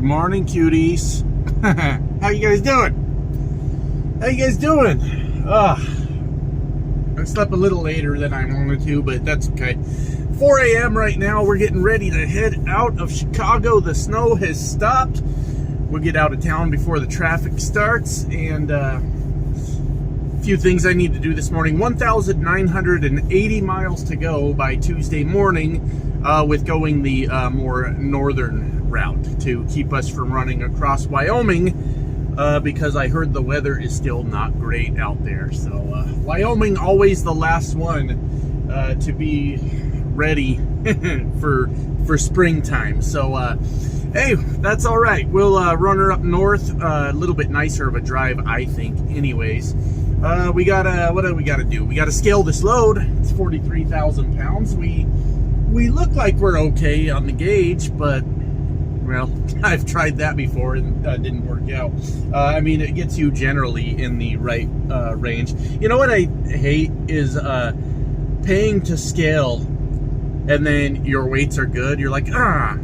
morning, cuties. How you guys doing? How you guys doing? I slept a little later than I wanted to, but that's okay. 4 a.m. right now. We're getting ready to head out of Chicago. The snow has stopped. We'll get out of town before the traffic starts. And a few things I need to do this morning. 1,980 miles to go by Tuesday morning, with going the more northern route to keep us from running across Wyoming, because I heard the weather is still not great out there. So Wyoming, always the last one to be ready for springtime. So hey, that's all right. We'll run her up north. A little bit nicer of a drive, I think, anyways. We gotta, what do we gotta do? We gotta scale this load. It's 43,000 pounds. We look like we're okay on the gauge, but well, I've tried that before and didn't work out. I mean, it gets you generally in the right range. You know what I hate is paying to scale and then your weights are good. You're like, I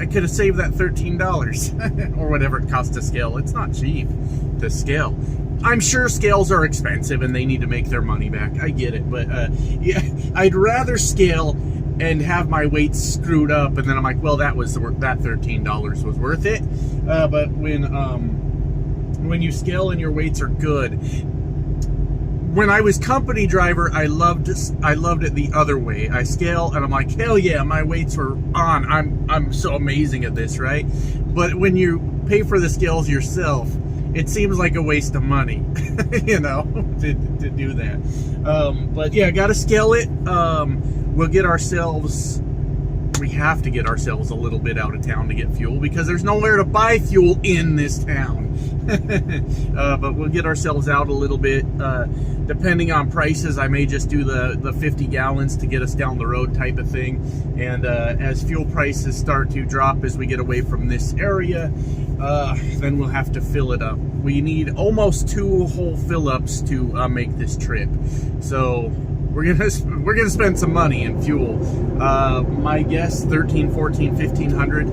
could have saved that $13 or whatever it costs to scale. It's not cheap to scale. I'm sure scales are expensive and they need to make their money back. I get it, but yeah, I'd rather scale and have my weights screwed up, and then I'm like, well, that $13 was worth it. But when you scale and your weights are good, when I was company driver, I loved it the other way. I scale and I'm like, hell yeah, my weights were on. I'm so amazing at this, right? But when you pay for the scales yourself, it seems like a waste of money, you know, to do that. But yeah, got to scale it. We'll get ourselves, we have to get ourselves a little bit out of town to get fuel because there's nowhere to buy fuel in this town. But we'll get ourselves out a little bit. Depending on prices, I may just do the 50 gallons to get us down the road type of thing. And as fuel prices start to drop as we get away from this area, then we'll have to fill it up. We need almost 2 whole fill-ups to make this trip. So we're gonna spend some money in fuel. My guess, 1,300, 1,400, 1,500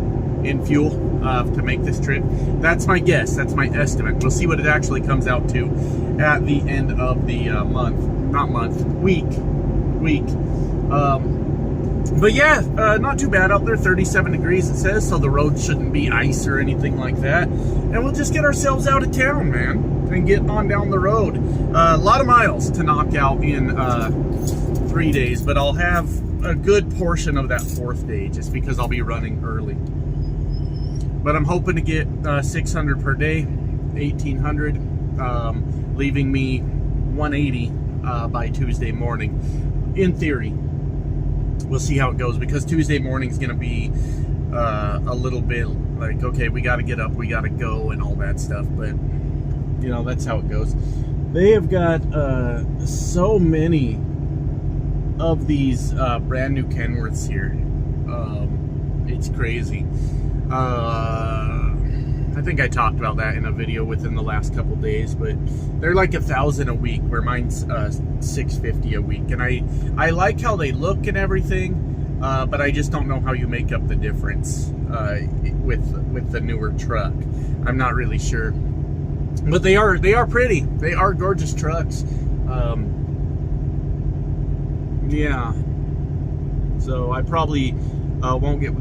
in fuel to make this trip. That's my guess. That's my estimate. We'll see what it actually comes out to at the end of the week. But yeah, not too bad out there. 37 degrees it says, so the road shouldn't be ice or anything like that. And we'll just get ourselves out of town, man, and get on down the road. A lot of miles to knock out in 3 days, but I'll have a good portion of that 4th day just because I'll be running early. But I'm hoping to get 600 per day, 1,800, leaving me 180 by Tuesday morning, in theory. We'll see how it goes, because Tuesday morning is going to be a little bit like, okay, we got to get up, we got to go, and all that stuff. But, you know, that's how it goes. They have got so many of these brand new Kenworths here. It's crazy. I think I talked about that in a video within the last couple days, but they're like 1,000 a week, where mine's 650 a week. And I like how they look and everything, but I just don't know how you make up the difference with the newer truck. I'm not really sure, but they are pretty. They are gorgeous trucks. Yeah. So I probably won't get.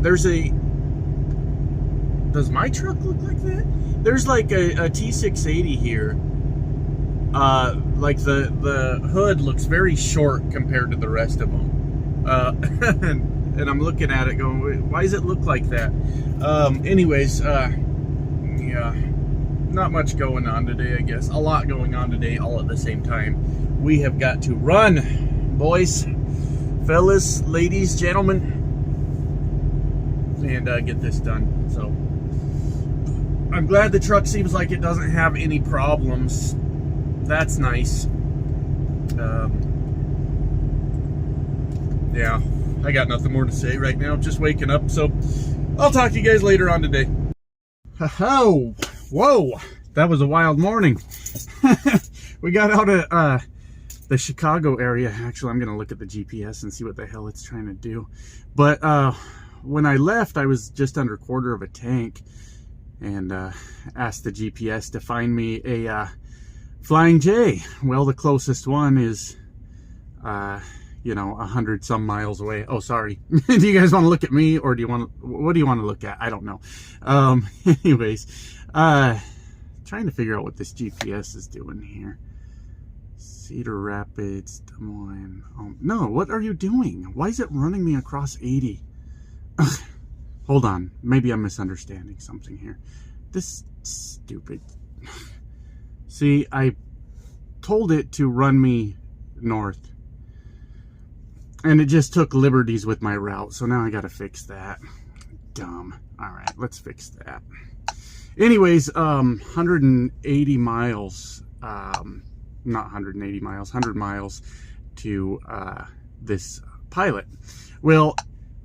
Does my truck look like that? There's like a T680 here. Like the hood looks very short compared to the rest of them. And I'm looking at it going, why does it look like that? Anyways, yeah, not much going on today, I guess. A lot going on today all at the same time. We have got to run, boys, fellas, ladies, gentlemen, and get this done. So I'm glad the truck seems like it doesn't have any problems. That's nice. Yeah, I got nothing more to say right now. Just waking up, so I'll talk to you guys later on today. Oh, whoa, that was a wild morning. We got out of the Chicago area. Actually, I'm gonna look at the GPS and see what the hell it's trying to do. But when I left, I was just under a quarter of a tank, and asked the GPS to find me a Flying J. Well, the closest one is, you know, 100 some miles away. Oh, sorry. Do you guys want to look at me, or do you want to, what do you want to look at? I don't know. Anyways, trying to figure out what this GPS is doing here. Cedar Rapids, Des Moines. No, what are you doing? Why is it running me across 80? Ugh. Hold on. Maybe I'm misunderstanding something here. This stupid. See, I told it to run me north, and it just took liberties with my route. So now I got to fix that. Dumb. All right, let's fix that. Anyways, 180 miles. Not 180 miles, 100 miles to this Pilot. Well,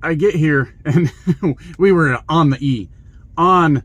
I get here and we were on the E, and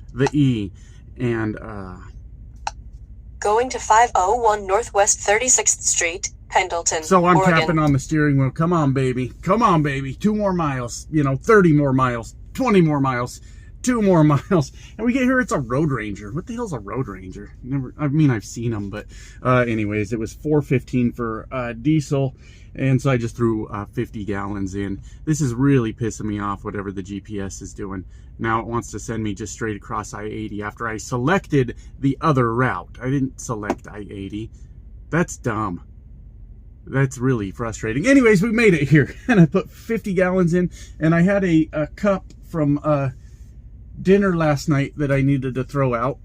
going to 501 Northwest 36th Street, Pendleton, so I'm Oregon. tapping on the steering wheel. Come on, baby. Come on, baby. 2 more miles, you know, 30 more miles, 20 more miles, 2 more miles, and we get here, it's a Road Ranger. What the hell's a Road Ranger? I mean, I've seen them, but anyways, it was $4.15 for diesel, and so I just threw 50 gallons in. This is really pissing me off, whatever the GPS is doing. Now it wants to send me just straight across I-80 after I selected the other route. I didn't select I-80. That's dumb. That's really frustrating. Anyways, we made it here, and I put 50 gallons in, and I had a cup from dinner last night that I needed to throw out,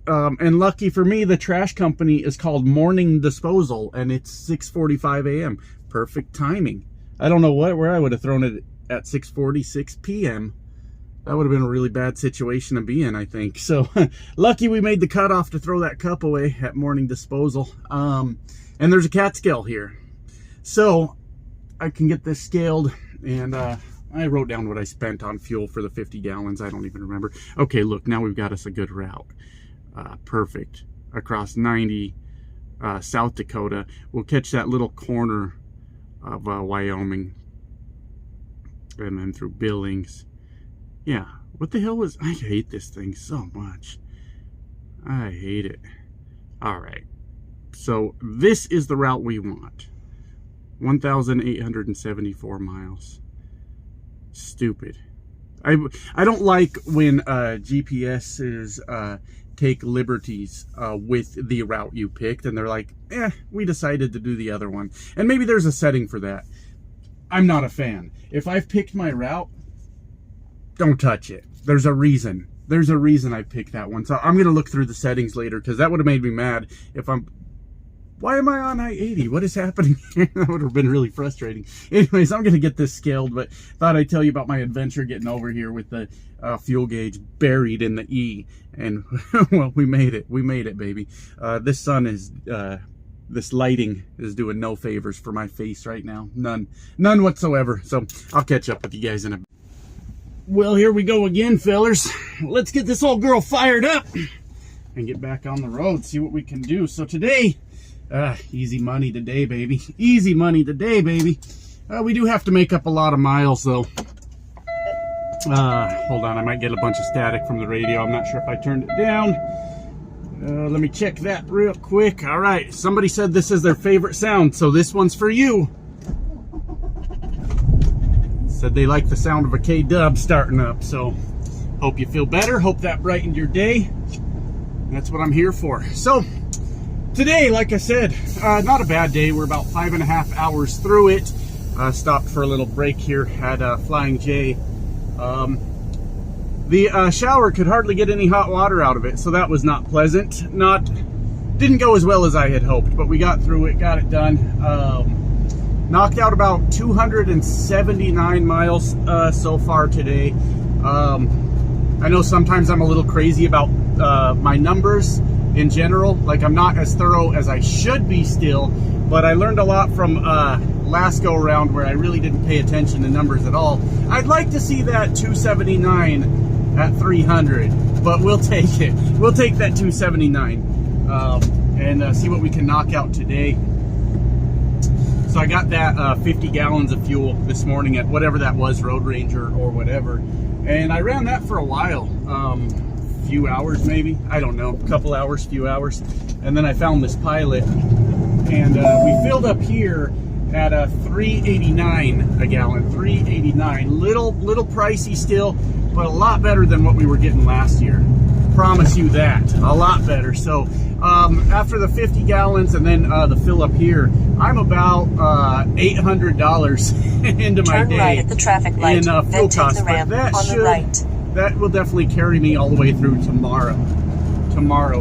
and lucky for me, the trash company is called Morning Disposal, and it's 6:45 a.m. Perfect timing. I don't know where I would have thrown it at 6:46 p.m. That would have been a really bad situation to be in, I think. So lucky we made the cutoff to throw that cup away at Morning Disposal. And there's a cat scale here, so I can get this scaled, and I wrote down what I spent on fuel for the 50 gallons. I don't even remember. Okay, look, now we've got us a good route. Perfect. Across 90, South Dakota. We'll catch that little corner of Wyoming, and then through Billings. Yeah, what the hell was... I hate this thing so much. I hate it. All right. So this is the route we want. 1,874 miles. Stupid. I don't like when GPSs take liberties with the route you picked, and they're like, we decided to do the other one. And maybe there's a setting for that. I'm not a fan. If I've picked my route, don't touch it. There's a reason. There's a reason I picked that one. So I'm going to look through the settings later, because that would have made me mad if I'm... Why am I on I-80? What is happening here? That would have been really frustrating. Anyways, I'm going to get this scaled, but thought I'd tell you about my adventure getting over here with the fuel gauge buried in the E. And, well, we made it. We made it, baby. This sun is... this lighting is doing no favors for my face right now. None. None whatsoever. So I'll catch up with you guys in a... Well, here we go again, fellers. Let's get this old girl fired up and get back on the road, see what we can do. So today... easy money today, baby. Easy money today, baby. We do have to make up a lot of miles, though. Hold on, I might get a bunch of static from the radio. I'm not sure if I turned it down. Let me check that real quick. All right, somebody said this is their favorite sound, so this one's for you. Said they like the sound of a K-Dub starting up, so hope you feel better. Hope that brightened your day. That's what I'm here for. So, today, like I said, not a bad day. We're about 5.5 hours through it. Stopped for a little break here at Flying J. The shower could hardly get any hot water out of it, so that was not pleasant. Didn't go as well as I had hoped, but we got through it, got it done. Knocked out about 279 miles so far today. I know sometimes I'm a little crazy about my numbers in general. Like, I'm not as thorough as I should be still, but I learned a lot from last go around where I really didn't pay attention to numbers at all. I'd like to see that 279 at 300, but we'll take it. We'll take that 279 and see what we can knock out today. So I got that 50 gallons of fuel this morning at whatever that was, Road Ranger or whatever, and I ran that for a while. few hours, maybe. I don't know, a couple hours, few hours. And then I found this Pilot, and we filled up here at a $3.89 a gallon. $3.89. Little pricey still, but a lot better than what we were getting last year. Promise you that. A lot better. So after the 50 gallons and then the fill up here, I'm about $800 into my Turn day right at the traffic light, in fuel then take costs. the ramp But on the right. that will definitely carry me all the way through tomorrow.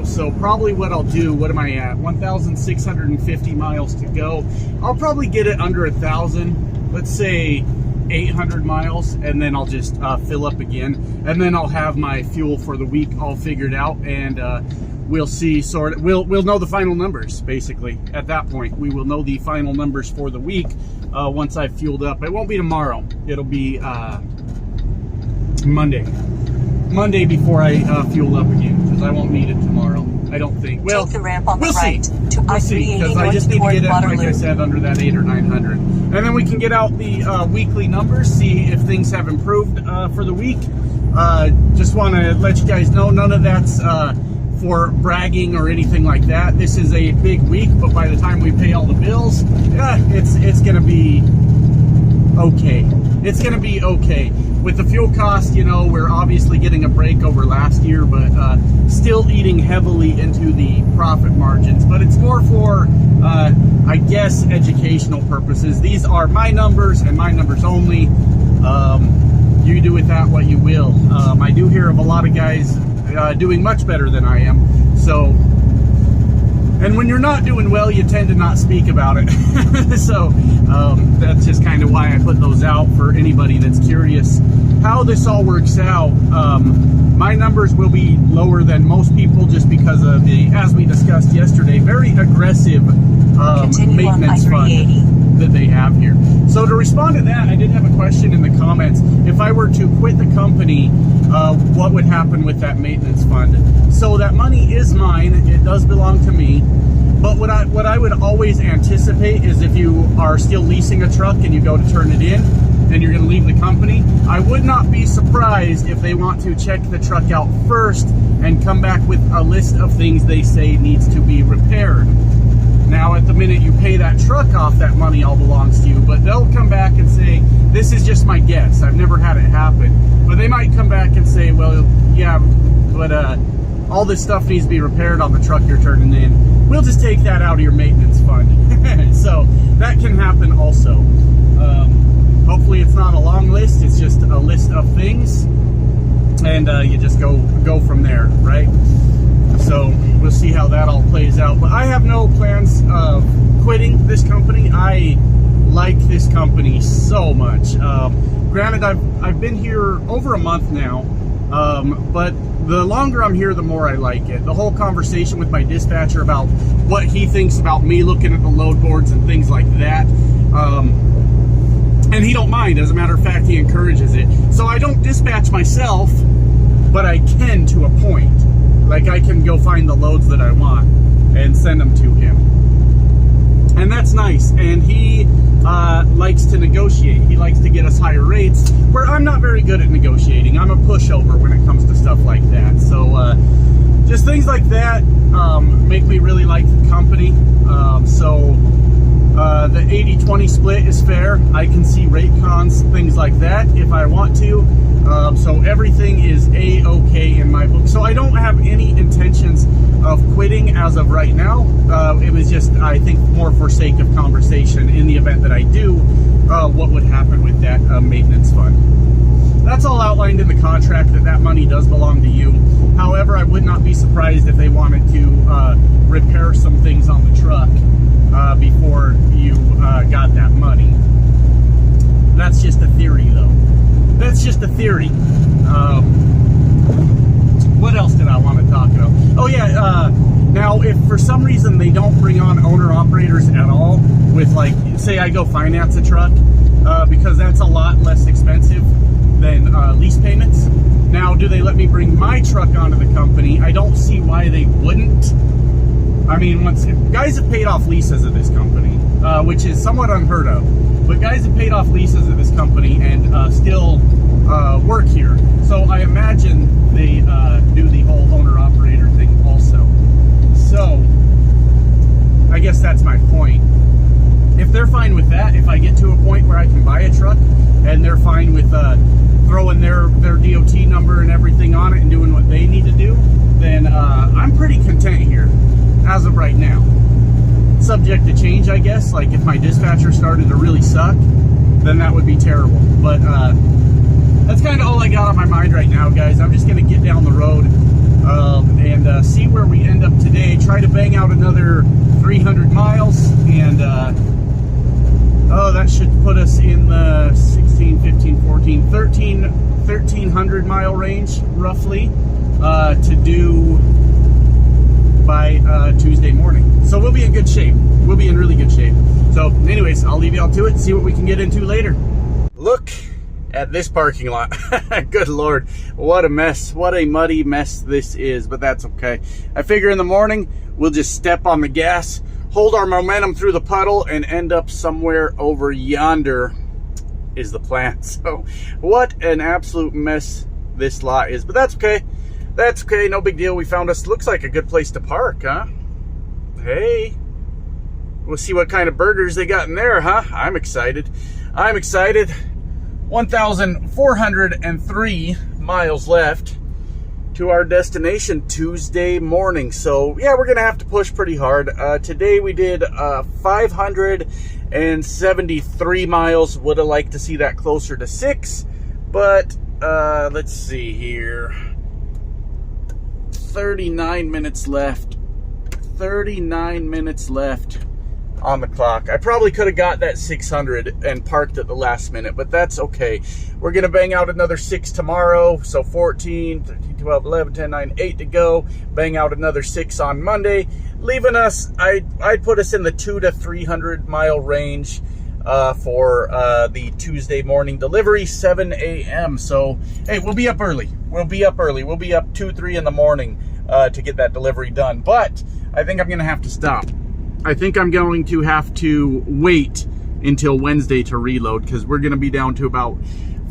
So probably what I'll do, what am I at? 1,650 miles to go. I'll probably get it under 1,000. Let's say 800 miles, and then I'll just fill up again, and then I'll have my fuel for the week all figured out, and we'll see. We'll know the final numbers. Basically, at that point, we will know the final numbers for the week once I've fueled up. It won't be tomorrow. It'll be Monday before I fuel up again, because I won't need it tomorrow. I don't think. Well, take the ramp on we'll the right see. to We'll see, because I just need to get it, like I said, under that 800 or 900, and then we can get out the weekly numbers, see if things have improved for the week. Just want to let you guys know, none of that's for bragging or anything like that. This is a big week, but by the time we pay all the bills, it's gonna be okay. It's gonna be okay. With the fuel cost, you know, we're obviously getting a break over last year, but still eating heavily into the profit margins. But it's more for, I guess, educational purposes. These are my numbers and my numbers only. You do with that what you will. I do hear of a lot of guys doing much better than I am. So, and when you're not doing well, you tend to not speak about it. So that's just kind of why I put those out for anybody that's curious how this all works out. My numbers will be lower than most people just because of the, as we discussed yesterday, very aggressive maintenance fund that they have here. So to respond to that, I did have a question in the comments. If I were to quit the company, what would happen with that maintenance fund? So that money is mine. It does belong to me. But what I would always anticipate is if you are still leasing a truck and you go to turn it in and you're going to leave the company, I would not be surprised if they want to check the truck out first and come back with a list of things they say needs to be repaired. Now, at the minute you pay that truck off, that money all belongs to you, but they'll come back and say, this is just my guess, I've never had it happen. But they might come back and say, well, yeah, but all this stuff needs to be repaired on the truck you're turning in. We'll just take that out of your maintenance fund. So that can happen also. Hopefully it's not a long list, it's just a list of things, and you just go from there, right? So we'll see how that all plays out. But I have no plans of quitting this company. I like this company so much. Granted, I've been here over a month now, but the longer I'm here, the more I like it. The whole conversation with my dispatcher about what he thinks about me looking at the load boards and things like that. And he don't mind. As a matter of fact, he encourages it. So I don't dispatch myself, but I can to a point. Like, I can go find the loads that I want and send them to him. And that's nice. And he likes to negotiate. He likes to get us higher rates, where I'm not very good at negotiating. I'm a pushover when it comes to stuff like that. So just things like that make me really like the company. The 80-20 split is fair. I can see rate cons, things like that, if I want to. So everything is A-okay in my book. So I don't have any intentions of quitting as of right now. It was just, I think, more for sake of conversation in the event that I do, what would happen with that maintenance fund. That's all outlined in the contract, that money does belong to you. However, I would not be surprised if they wanted to repair some things on the truck before you got that money. That's just a theory, though. That's just a theory. What else did I want to talk about? Oh yeah, now if for some reason they don't bring on owner-operators at all, with, like, say I go finance a truck, because that's a lot less expensive than lease payments. Now, do they let me bring my truck onto the company? I don't see why they wouldn't. I mean, guys have paid off leases at this company, which is somewhat unheard of. But guys have paid off leases at this company and still work here. So I imagine they do the whole guess that's my point. If they're fine with that, if I get to a point where I can buy a truck and they're fine with throwing their DOT number and everything on it and doing what they need to do, then I'm pretty content here as of right now. Subject to change, I guess. Like if my dispatcher started to really suck, then that would be terrible. But that's kind of all I got on my mind right now, guys. I'm just going to get down the road and see where we end up today. Try to bang out another 300 miles. And, oh, that should put us in the 16, 15, 14, 1,300 mile range, roughly, to do by Tuesday morning. So we'll be in good shape. We'll be in really good shape. So anyways, I'll leave y'all to it and see what we can get into later. Look at this parking lot. Good Lord, what a mess. What a muddy mess this is, but that's okay. I figure in the morning, we'll just step on the gas, hold our momentum through the puddle, and end up somewhere over yonder is the plan. So what an absolute mess this lot is, but that's okay. That's okay, no big deal. We found us, looks like a good place to park, huh? Hey, we'll see what kind of burgers they got in there, huh? I'm excited. I'm excited. 1,403 miles left to our destination Tuesday morning. So yeah, we're gonna have to push pretty hard. Today we did 573 miles. Would have liked to see that closer to 6, but let's see here. 39 minutes left. 39 minutes left on the clock. I probably could have got that 600 and parked at the last minute, but that's okay. We're going to bang out another 6 tomorrow. So 14, 13, 12, 11, 10, 9, 8 to go. Bang out another 6 on Monday, leaving us, I'd put us in the 200 to 300 mile range for the Tuesday morning delivery, 7 a.m. So, hey, we'll be up early. We'll be up early. We'll be up 2, 3 in the morning to get that delivery done. But I think I'm going to have to stop. I think I'm going to have to wait until Wednesday to reload, because we're going to be down to about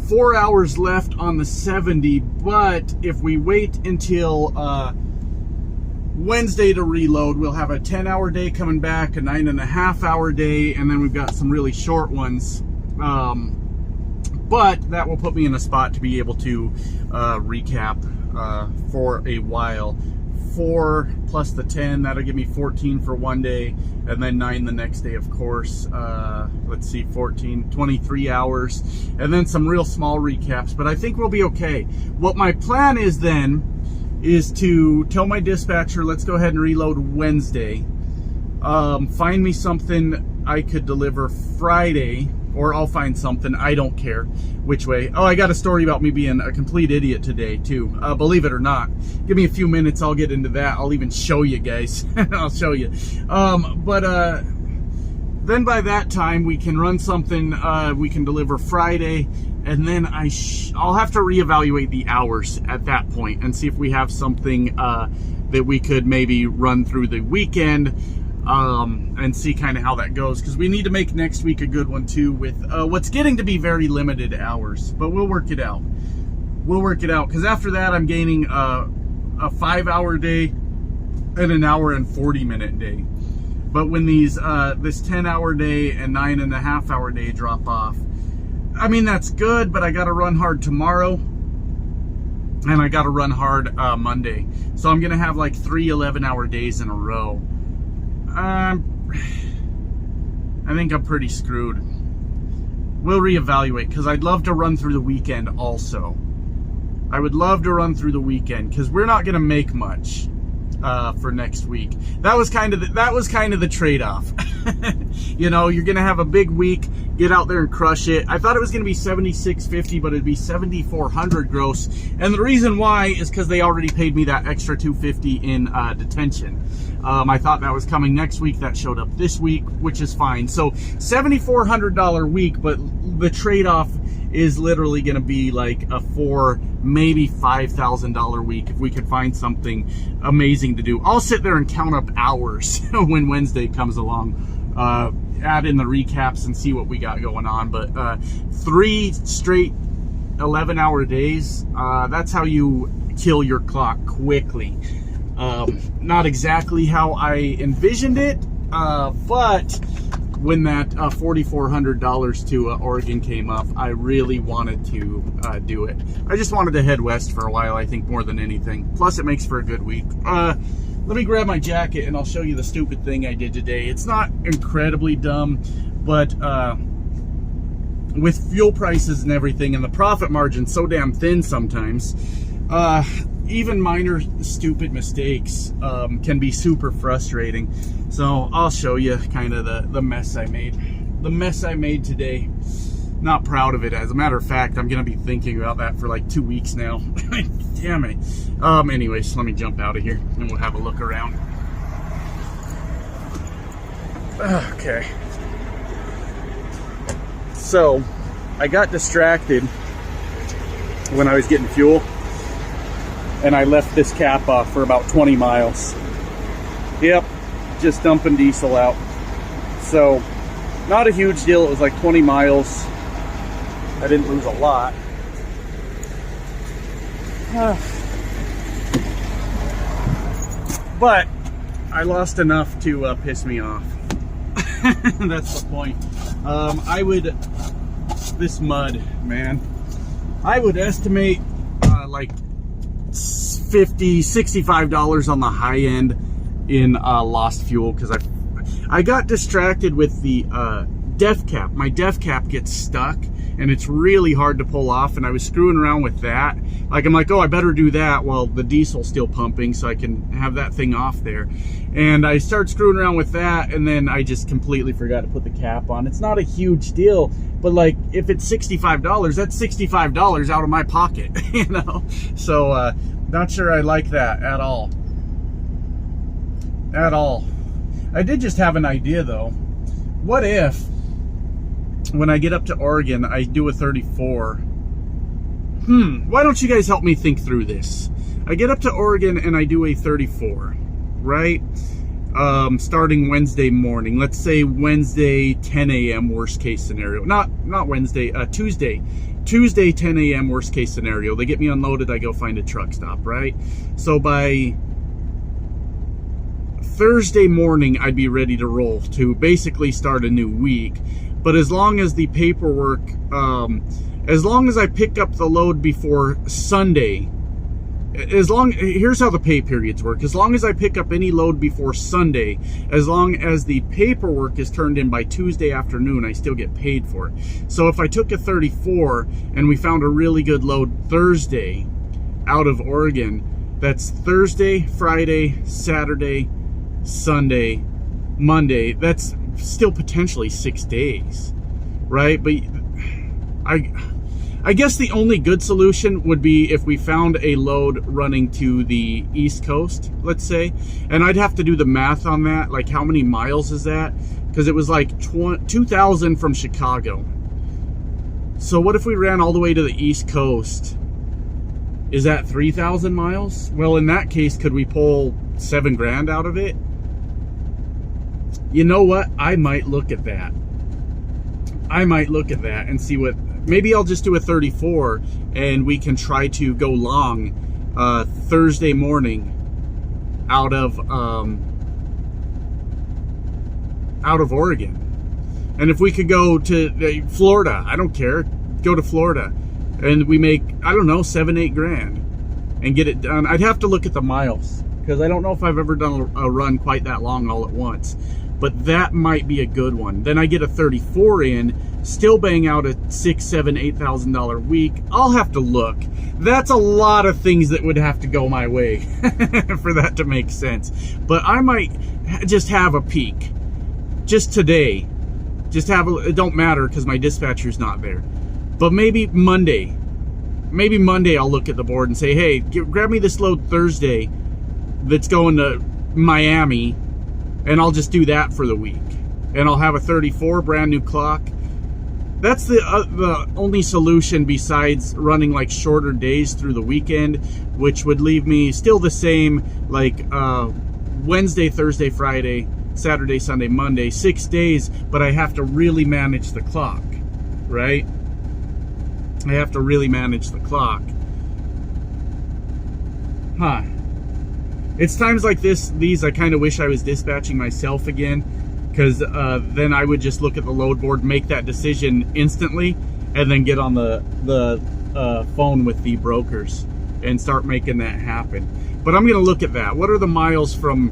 4 hours left on the 70. But if we wait until Wednesday to reload, we'll have a 10-hour day coming back, a 9.5-hour day, and then we've got some really short ones. But that will put me in a spot to be able to recap for a while. 4 plus the 10, that'll give me 14 for one day, and then 9 the next day, of course. Let's see, 14, 23 hours, and then some real small recaps, but I think we'll be okay. What my plan is then is to tell my dispatcher, let's go ahead and reload Wednesday. Find me something I could deliver Friday, or I'll find something, I don't care which way. Oh, I got a story about me being a complete idiot today too, believe it or not. Give me a few minutes, I'll get into that. I'll even show you guys. I'll show you. Then by that time we can run something, we can deliver Friday, and then I'll have to reevaluate the hours at that point and see if we have something that we could maybe run through the weekend, and see kind of how that goes, because we need to make next week a good one too, with what's getting to be very limited hours, but we'll work it out. We'll work it out, because after that I'm gaining a 5-hour day and an hour and 40-minute day. But when these this 10-hour day and 9.5-hour day drop off, I mean, that's good, but I got to run hard tomorrow, and I got to run hard Monday. So I'm gonna have like 3 11-hour days in a row. I think I'm pretty screwed. We'll reevaluate, because I'd love to run through the weekend also. I would love to run through the weekend, because we're not going to make much for next week. That was kind of the trade-off. You know, you're going to have a big week, get out there and crush it. I thought it was going to be $76.50, but it'd be $7,400 gross. And the reason why is because they already paid me that extra $250 in detention. I thought that was coming next week. That showed up this week, which is fine. So $7,400 week, but the trade-off is literally going to be like a maybe $5,000 week if we could find something amazing to do. I'll sit there and count up hours when Wednesday comes along, add in the recaps and see what we got going on. But 3 straight 11-hour days, that's how you kill your clock quickly. Not exactly how I envisioned it, But when that $4,400 to Oregon came up, I really wanted to do it. I just wanted to head west for a while, I think, more than anything. Plus, it makes for a good week. Let me grab my jacket and I'll show you the stupid thing I did today. It's not incredibly dumb, but with fuel prices and everything and the profit margin so damn thin sometimes, even minor stupid mistakes can be super frustrating. So I'll show you kind of the mess I made. The mess I made today. Not proud of it. As a matter of fact, I'm going to be thinking about that for like 2 weeks now. Damn it. Anyways, let me jump out of here and we'll have a look around. Okay. So, I got distracted when I was getting fuel, and I left this cap off for about 20 miles. Yep, just dumping diesel out. So, not a huge deal. It was like 20 miles. I didn't lose a lot. But I lost enough to piss me off. That's the point. This mud, man, I would estimate like $50, $65 on the high end in lost fuel, because I got distracted with the def cap. My def cap gets stuck and it's really hard to pull off, and I was screwing around with that. Like, I'm like, oh, I better do that while the diesel's still pumping so I can have that thing off there. And I started screwing around with that, and then I just completely forgot to put the cap on. It's not a huge deal, but like, if it's $65, that's $65 out of my pocket, you know? So, not sure I like that at all. At all. I did just have an idea though. What if, when I get up to Oregon, I do a 34? Why don't you guys help me think through this? I get up to Oregon and I do a 34, right? Starting Wednesday morning. Let's say Wednesday 10 a.m. worst case scenario. Not Wednesday, Tuesday. Tuesday 10 a.m. worst case scenario. They get me unloaded, I go find a truck stop, right? So by Thursday morning, I'd be ready to roll to basically start a new week. But as long as the paperwork, as long as I pick up the load before Sunday, here's how the pay periods work. As long as I pick up any load before Sunday, as long as the paperwork is turned in by Tuesday afternoon, I still get paid for it. So if I took a 34 and we found a really good load Thursday out of Oregon, that's Thursday, Friday, Saturday, Sunday, Monday. That's still potentially 6 days, right? But I guess the only good solution would be if we found a load running to the East Coast, let's say, and I'd have to do the math on that, like how many miles is that? Because it was like 2,000 from Chicago. So what if we ran all the way to the East Coast? Is that 3,000 miles? Well, in that case, could we pull $7,000 out of it? You know what? I might look at that. I might look at that and see what. Maybe I'll just do a 34 and we can try to go long Thursday morning out of Oregon. And if we could go to Florida, I don't care. Go to Florida and we make, I don't know, $7,000-8,000 and get it done. I'd have to look at the miles because I don't know if I've ever done a run quite that long all at once. But that might be a good one. Then I get a 34 in, still bang out a $6,000, $7,000, $8,000 week. I'll have to look. That's a lot of things that would have to go my way for that to make sense. But I might just have a peek. Just today. Just have a, it don't matter because my dispatcher's not there. But maybe Monday. Maybe Monday I'll look at the board and say, hey, grab me this load Thursday that's going to Miami. And I'll just do that for the week. And I'll have a 34 brand new clock. That's the only solution besides running like shorter days through the weekend, which would leave me still the same, like Wednesday, Thursday, Friday, Saturday, Sunday, Monday, 6 days, but I have to really manage the clock, right? I have to really manage the clock. Huh. It's times like these I kind of wish I was dispatching myself again, because then I would just look at the load board, make that decision instantly, and then get on the phone with the brokers and start making that happen. But I'm going to look at that. What are the miles from,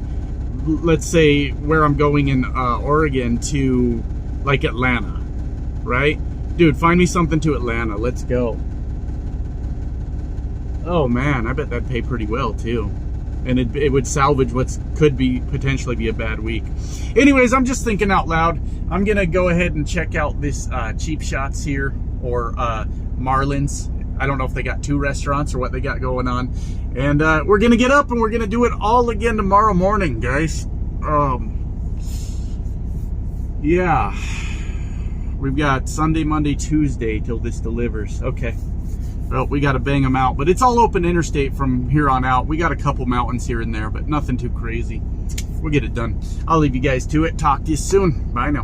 let's say, where I'm going in Oregon to like Atlanta, right? Dude, find me something to Atlanta. Let's go. Oh man, I bet that'd pay pretty well too. And it would salvage what could be potentially be a bad week. Anyways, I'm just thinking out loud. I'm gonna go ahead and check out this Cheap Shots here, or Marlin's. I don't know if they got 2 restaurants or what they got going on. And we're gonna get up and we're gonna do it all again tomorrow morning, guys. Yeah. We've got Sunday, Monday, Tuesday till this delivers. Okay. Well, we got to bang them out, but it's all open interstate from here on out. We got a couple mountains here and there, but nothing too crazy. We'll get it done. I'll leave you guys to it. Talk to you soon. Bye now.